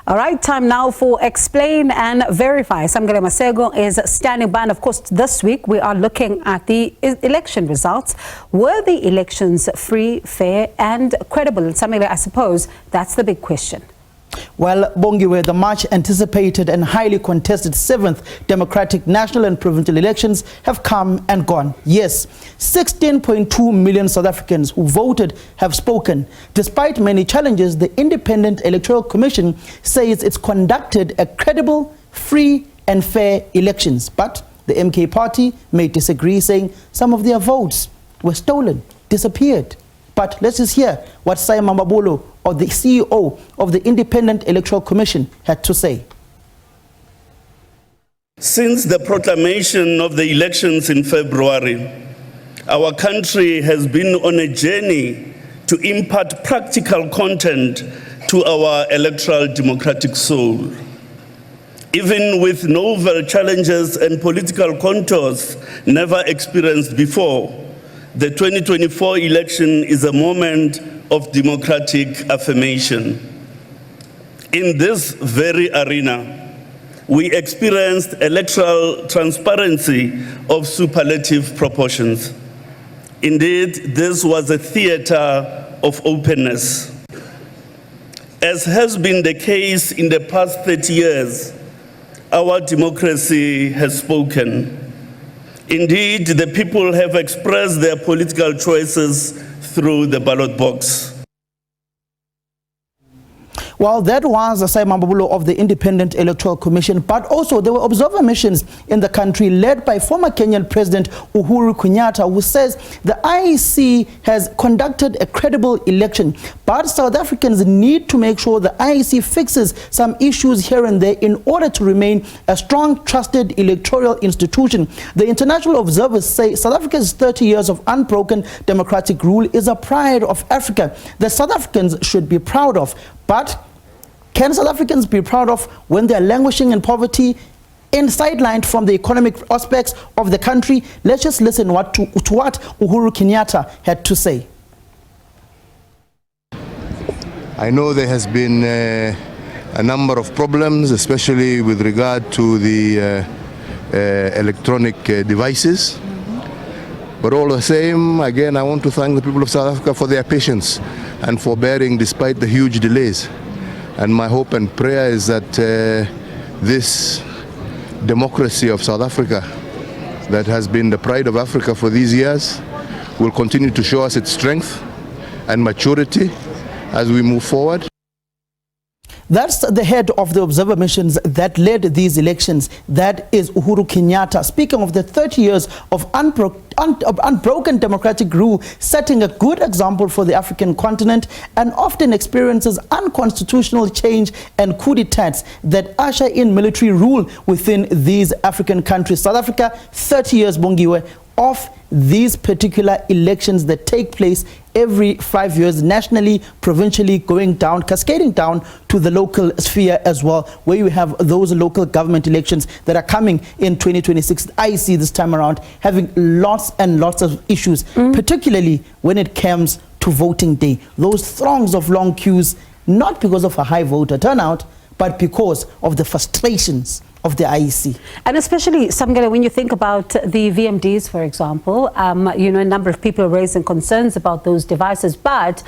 All right, time now for Explain and Verify. Samgele Masego is standing by. And of course, this week we are looking at the election results. Were the elections free, fair and credible? And Samgele, I suppose that's the big question. Well, Bongiwe, the much anticipated and highly contested 7th democratic national and provincial elections have come and gone. Yes, 16.2 million South Africans who voted have spoken. Despite many challenges, the Independent Electoral Commission says it's conducted a credible, free and fair elections. But the MK party may disagree, saying some of their votes were stolen, disappeared. But let's just hear what Simon Mabolo, or the CEO of the Independent Electoral Commission, had to say. Since the proclamation of the elections in February, our country has been on a journey to impart practical content to our electoral democratic soul. Even with novel challenges and political contours never experienced before, the 2024 election is a moment of democratic affirmation. In this very arena, we experienced electoral transparency of superlative proportions. Indeed, this was a theater of openness. As has been the case in the past 30 years, our democracy has spoken. Indeed, the people have expressed their political choices through the ballot box. Well, that was Simon Mabolo of the Independent Electoral Commission, but also there were observer missions in the country led by former Kenyan President Uhuru Kenyatta, who says the IEC has conducted a credible election. But South Africans need to make sure the IEC fixes some issues here and there in order to remain a strong, trusted electoral institution. The international observers say South Africa's 30 years of unbroken democratic rule is a pride of Africa that South Africans should be proud of. But can South Africans be proud of when they are languishing in poverty and sidelined from the economic aspects of the country? Let's just listen to what Uhuru Kenyatta had to say. I know there has been a number of problems, especially with regard to the electronic devices. But all the same, again, I want to thank the people of South Africa for their patience and for bearing despite the huge delays. And my hope and prayer is that this democracy of South Africa that has been the pride of Africa for these years will continue to show us its strength and maturity as we move forward. That's the head of the observer missions that led these elections. That is Uhuru Kenyatta, speaking of the 30 years of unbroken democratic rule, setting a good example for the African continent, and often experiences unconstitutional change and coup d'etats that usher in military rule within these African countries. South Africa, 30 years, Bongiwe, of these particular elections that take place every 5 years, nationally, provincially, going down, cascading down to the local sphere as well, where you have those local government elections that are coming in 2026. I see this time around having lots and lots of issues, particularly when it comes to voting day. Those throngs of long queues, not because of a high voter turnout, but because of the frustrations of the IEC. And especially, Samgele, when you think about the VMDs, for example, you know, a number of people are raising concerns about those devices, but,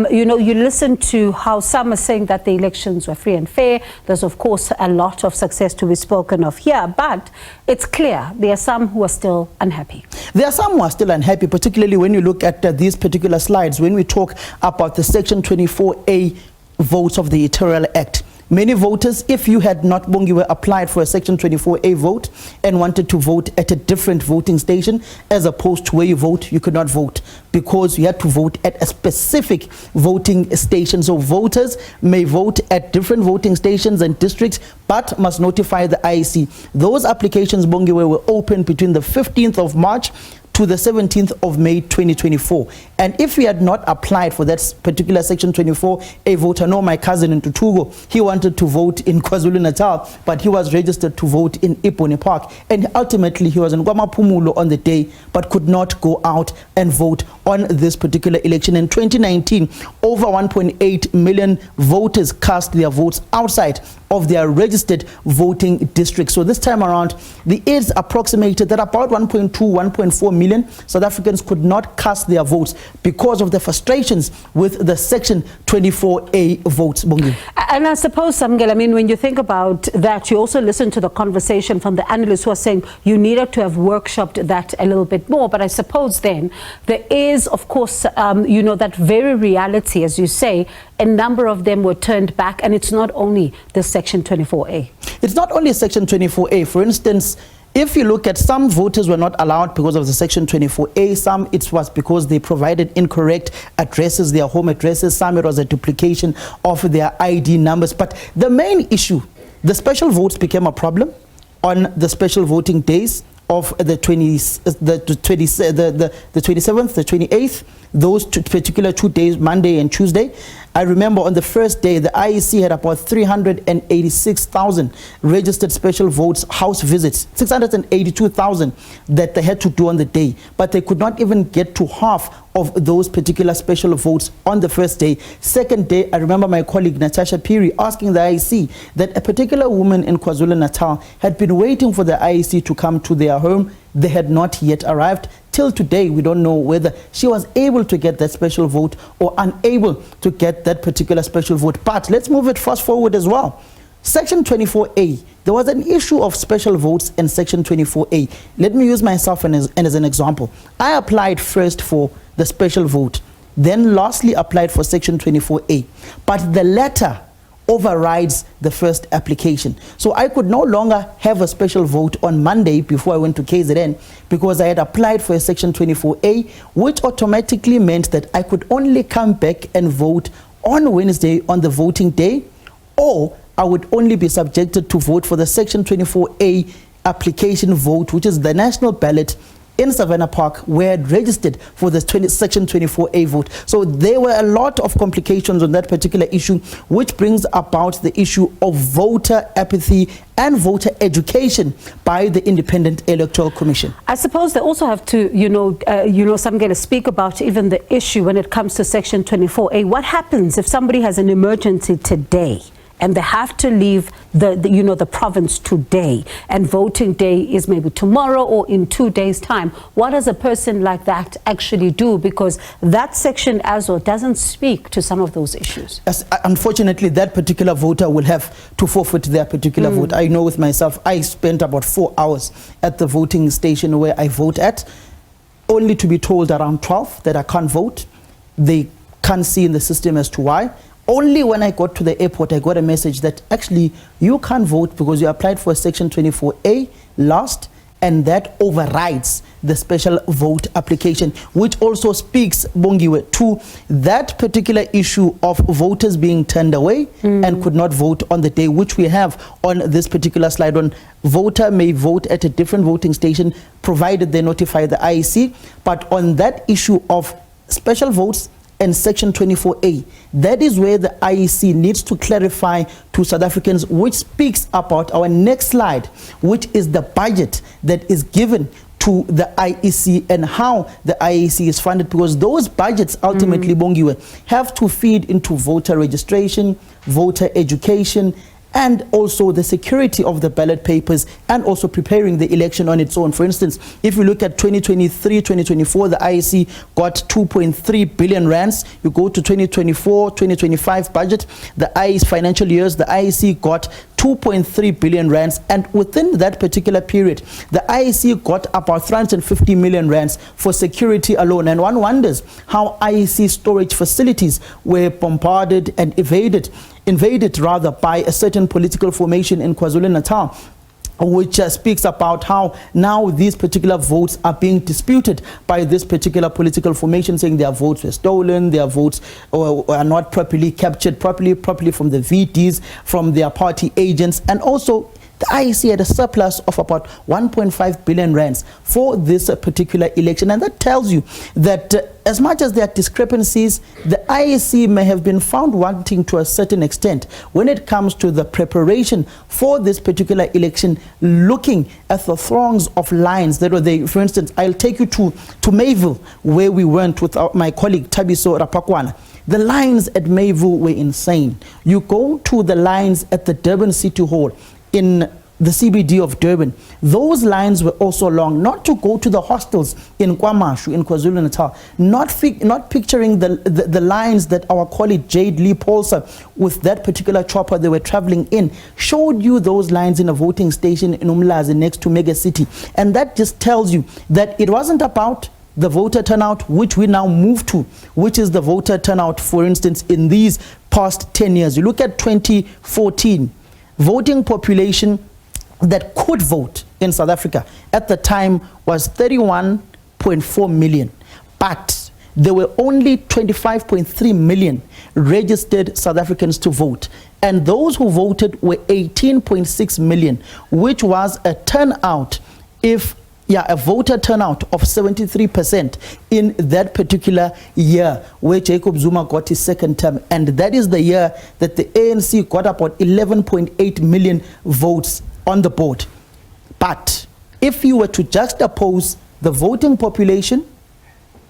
you know, you listen to how some are saying that the elections were free and fair. There's, of course, a lot of success to be spoken of here, but it's clear there are some who are still unhappy. There are some who are still unhappy, particularly when you look at these particular slides, when we talk about the Section 24A votes of the Electoral Act. Many voters, if you had not, Bongiwe, applied for a Section 24A vote and wanted to vote at a different voting station, as opposed to where you vote, you could not vote because you had to vote at a specific voting station. So voters may vote at different voting stations and districts, but must notify the IEC. Those applications, Bongiwe, were open between the 15th of March to the 17th of May 2024. And if we had not applied for that particular Section 24A vote, I know my cousin in Tutugo, he wanted to vote in KwaZulu-Natal, but he was registered to vote in Ipone Park. And ultimately, he was in Guamapumulo on the day, but could not go out and vote on this particular election. In 2019, over 1.8 million voters cast their votes outside of their registered voting districts. So this time around, the aides approximated that about 1.2, 1.4 million South Africans could not cast their votes because of the frustrations with the Section 24A votes. Bongi. And I suppose, Samgel, I mean, when you think about that, you also listen to the conversation from the analysts who are saying you needed to have workshopped that a little bit more. But I suppose then there is, of course, you know, that very reality, as you say, a number of them were turned back, and it's not only the Section 24A. It's not only Section 24A. For instance, if you look at some voters were not allowed because of the Section 24A, some it was because they provided incorrect addresses, their home addresses, some it was a duplication of their ID numbers. But the main issue, the special votes became a problem on the special voting days of the 27th, the 28th, those particular 2 days, Monday and Tuesday. I remember on the first day, the IEC had about 386,000 registered special votes, house visits, 682,000 that they had to do on the day. But they could not even get to half of those particular special votes on the first day. Second day, I remember my colleague Natasha Piri asking the IEC that a particular woman in KwaZulu-Natal had been waiting for the IEC to come to their home. They had not yet arrived. Till today, we don't know whether she was able to get that special vote or unable to get that particular special vote. But let's move it fast forward as well. Section 24A, there was an issue of special votes in Section 24A. Let me use myself as an example. I applied first for the special vote, then lastly applied for Section 24A. But the letter overrides the first application. So I could no longer have a special vote on Monday before I went to KZN because I had applied for a Section 24A, which automatically meant that I could only come back and vote on Wednesday on the voting day, or I would only be subjected to vote for the Section 24A application vote, which is the national ballot in Savannah Park, where I'd registered for the Section 24A vote. So there were a lot of complications on that particular issue, which brings about the issue of voter apathy and voter education by the Independent Electoral Commission. I suppose they also have to, some going to speak about even the issue when it comes to Section 24A. What happens if somebody has an emergency today and they have to leave the province today, and voting day is maybe tomorrow or in 2 days' time? What does a person like that actually do? Because that section as well doesn't speak to some of those issues. Yes, unfortunately, that particular voter will have to forfeit their particular vote. I know with myself, I spent about 4 hours at the voting station where I vote at, only to be told around 12 that I can't vote. They can't see in the system as to why. Only when I got to the airport, I got a message that actually you can't vote because you applied for a Section 24A last, and that overrides the special vote application, which also speaks, Bongiwe, to that particular issue of voters being turned away and could not vote on the day, which we have on this particular slide. On voter may vote at a different voting station, provided they notify the IEC. But on that issue of special votes and Section 24A, that is where the IEC needs to clarify to South Africans, which speaks about our next slide, which is the budget that is given to the IEC and how the IEC is funded, because those budgets ultimately, Bongiwe, have to feed into voter registration, voter education, and also the security of the ballot papers, and also preparing the election on its own. For instance, if you look at 2023-2024, the IEC got 2.3 billion rands. You go to 2024-2025 budget, the IEC financial years, the IEC got 2.3 billion rands, and within that particular period, the IEC got about 350 million rands for security alone. And one wonders how IEC storage facilities were bombarded and invaded by a certain political formation in KwaZulu-Natal, which speaks about how now these particular votes are being disputed by this particular political formation, saying their votes were stolen, their votes are not properly captured properly from the VDs, from their party agents, and also the IEC had a surplus of about 1.5 billion rands for this particular election. And that tells you that as much as there are discrepancies, the IEC may have been found wanting to a certain extent when it comes to the preparation for this particular election, looking at the throngs of lines that were there. For instance, I'll take you to Mayville, where we went with my colleague Tabiso Rapakwana. The lines at Mayville were insane. You go to the lines at the Durban City Hall in the CBD of Durban, those lines were also long, not to go to the hostels in KwaMashu, in KwaZulu-Natal, not picturing the lines that our colleague Jade Lee Paulser, with that particular chopper they were traveling in, showed you those lines in a voting station in Umlazi next to Mega City. And that just tells you that it wasn't about the voter turnout, which we now move to, which is the voter turnout, for instance, in these past 10 years. You look at 2014, voting population that could vote in South Africa at the time was 31.4 million, but there were only 25.3 million registered South Africans to vote, and those who voted were 18.6 million, which was a turnout, a voter turnout of 73% in that particular year where Jacob Zuma got his second term. And that is the year that the ANC got about 11.8 million votes on the board. But if you were to juxtapose the voting population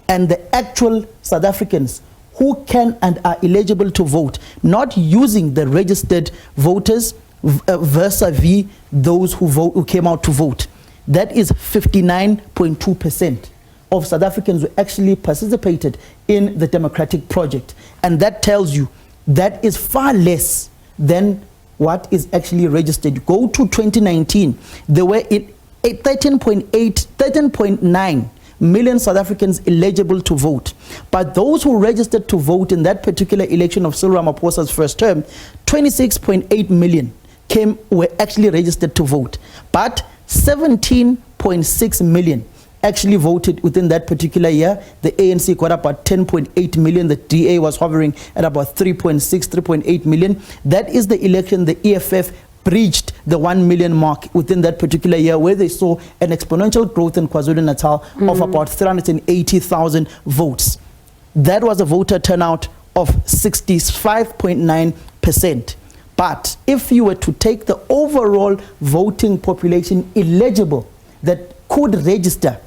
and the actual South Africans who can and are eligible to vote, not using the registered voters vis-a-vis those who came out to vote, that is 59.2% of South Africans who actually participated in the democratic project. And that tells you that is far less than what is actually registered. Go to 2019, there were 13.9 million South Africans eligible to vote. But those who registered to vote in that particular election of Cyril Ramaphosa's first term, 26.8 million were actually registered to vote. But 17.6 million actually voted within that particular year. The ANC got about 10.8 million. The DA was hovering at about 3.8 million. That is the election the EFF breached the 1 million mark within that particular year, where they saw an exponential growth in KwaZulu-Natal of about 380,000 votes. That was a voter turnout of 65.9%. But if you were to take the overall voting population eligible that could register,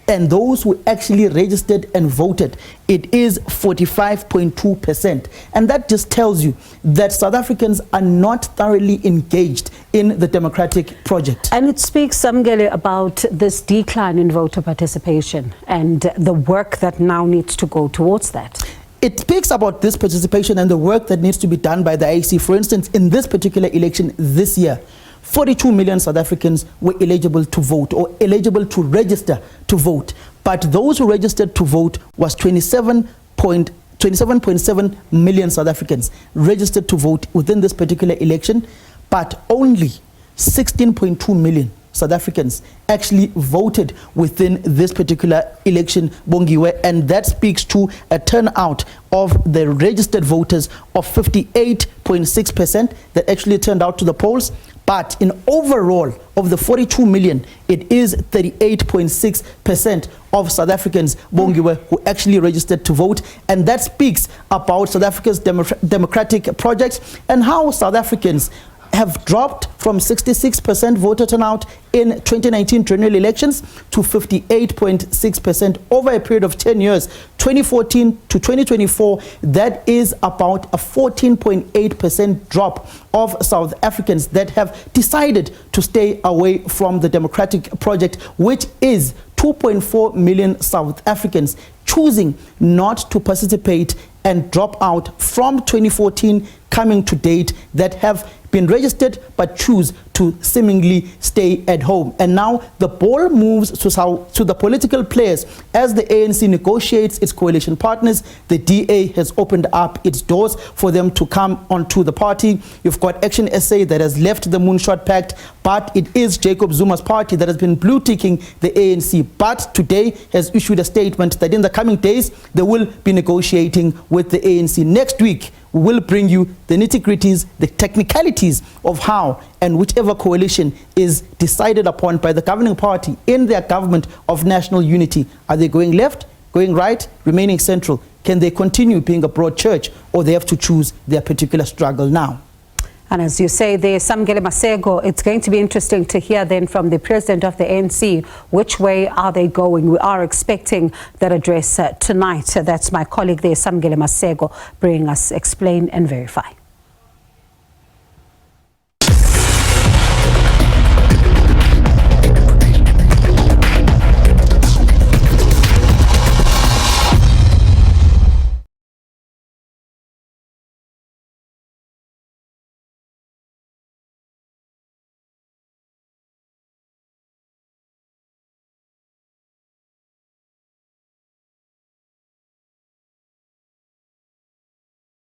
and those who actually registered and voted, it is 45.2%. And that just tells you that South Africans are not thoroughly engaged in the democratic project. And it speaks, Samgele, about this decline in voter participation and the work that now needs to go towards that. It speaks about this participation and the work that needs to be done by the IEC. For instance, in this particular election this year, 42 million South Africans were eligible to vote or eligible to register to vote. But those who registered to vote was 27.7 million South Africans registered to vote within this particular election, but only 16.2 million South Africans actually voted within this particular election, Bongiwe, and that speaks to a turnout of the registered voters of 58.6% that actually turned out to the polls. But in overall, of the 42 million, it is 38.6% of South Africans, Bongiwe, who actually registered to vote. And that speaks about South Africa's democratic projects and how South Africans have dropped from 66% voter turnout in 2019 general elections to 58.6% over a period of 10 years, 2014 to 2024. That is about a 14.8% drop of South Africans that have decided to stay away from the democratic project, which is 2.4 million South Africans choosing not to participate and drop out from 2014 coming to date, that have been registered but choose to seemingly stay at home. And now the ball moves to the political players as the ANC negotiates its coalition partners. The DA has opened up its doors for them to come onto the party. You've got Action SA that has left the Moonshot Pact, but it is Jacob Zuma's party that has been blue-ticking the ANC. But today has issued a statement that in the coming days they will be negotiating with the ANC. Next week, We will bring you the nitty-gritties, the technicalities of how and whichever coalition is decided upon by the governing party in their government of national unity. Are they going left, going right, remaining central? Can they continue being a broad church, or they have to choose their particular struggle now? And as you say, the Samgele Masego, it's going to be interesting to hear then from the president of the ANC, which way are they going? We are expecting that address tonight. That's my colleague there, Samgele Masego, bringing us Explain and Verify.